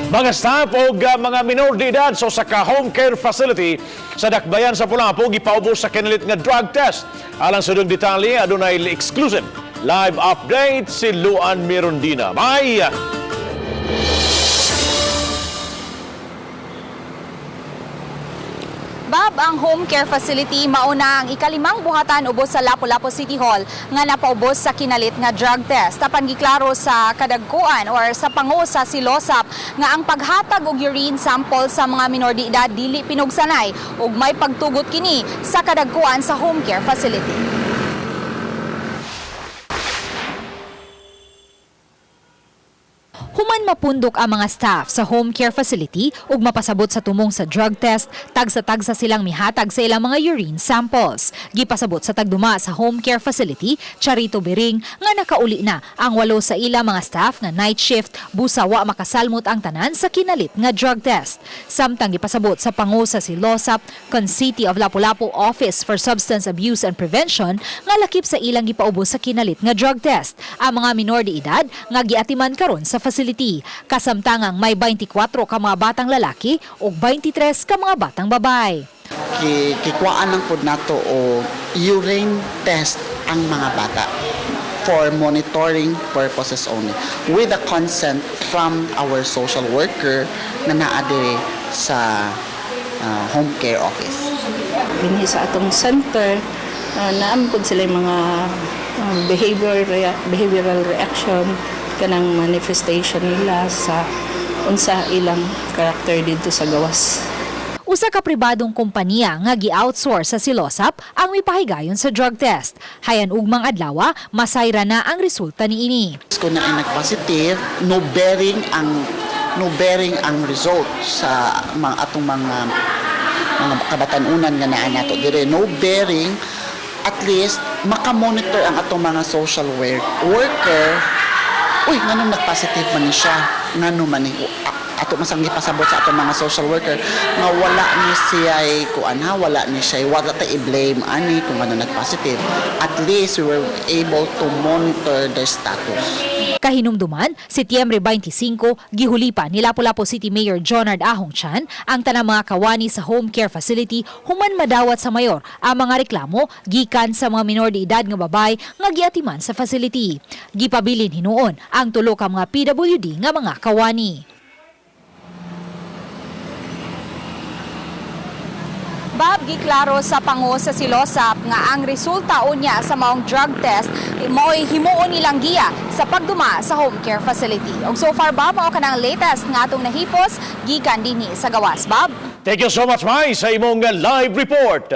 Mga staff o mga minor de edad so sa home care facility sa Dakbayan sa Pulapo gipaubos sa kinalit nga drug test. Alang sa dung detalye adunay exclusive live update si Luan Mirondina. May Bob, ang home care facility mauna ang ikalimang buhatan ubos sa Lapu-Lapu City Hall nga napaubos sa kinalit nga drug test. Tapan giklaro sa kadagkuan or sa pangu sa silosap nga ang paghatag og urine sample sa mga minor de edad dili pinugsanay ug may pagtugot kini sa kadagkuan sa home care facility. Human mapundok ang mga staff sa home care facility ug mapasabot sa tumong sa drug test, tagsa-tagsa silang mihatag sa ilang mga urine samples. Gipasabot sa tagduma sa home care facility, Charito Biring, nga nakauli na ang 8 sa ilang mga staff nga night shift, busawa makasalmot ang tanan sa kinalit nga drug test. Samtang gipasabot sa pangu sa Silosap, City of Lapu-Lapu Office for Substance Abuse and Prevention nga lakip sa ilang gipaubos sa kinalit nga drug test. Ang mga minor de edad nga giatiman karon sa facility. Kasamtangang may 24 ka mga batang lalaki o 23 ka mga batang babay. Kikuhaan ng pod nato o urine test ang mga bata for monitoring purposes only with the consent from our social worker na naadiri sa home care office. Dinhi sa atong center, naamod sila yung mga behavioral reaction kanang manifestation nila sa unsa ilang karakter dito sa gawas. Usa ka pribadong kompanya nga gi-outsource sa Silosap ang mipahigayon sa drug test. Hayan ugmang adlaw, masayra na ang resulta niini. Kung na ay nag-positive, no bearing ang result sa atong mga kabatanunan nga naa nato dire. No bearing, at least makamonitor ang atong mga social worker. Uy, nganong nag-positive man ni siya, ngano man ni ato masang gipasabot sa ato mga social worker nga wala ni siya wala ni siya wala ta i-blame ani kung ano nag-positive. At least we were able to monitor their status. Kahinumduman, Setyembre 25, gihulipan ni Lapu-Lapu City Mayor Jonard Ahong Chan ang tanang mga kawani sa home care facility human madawat sa mayor ang mga reklamo gikan sa mga minor de edad nga babay nga giatiman sa facility. Gipabilin hinuon ang tulo ka mga PWD nga mga kawani. Bob, giklaro sa pangu sa Silosap nga ang resulta unya sa maong drug test mo'y himuon nilang giya sa pagduma sa home care facility. Og so far, Bob, mao kanang latest nga atong nahipos gikan dinhi sa gawas, Bob. thank you so much, Mai, sa imong live report.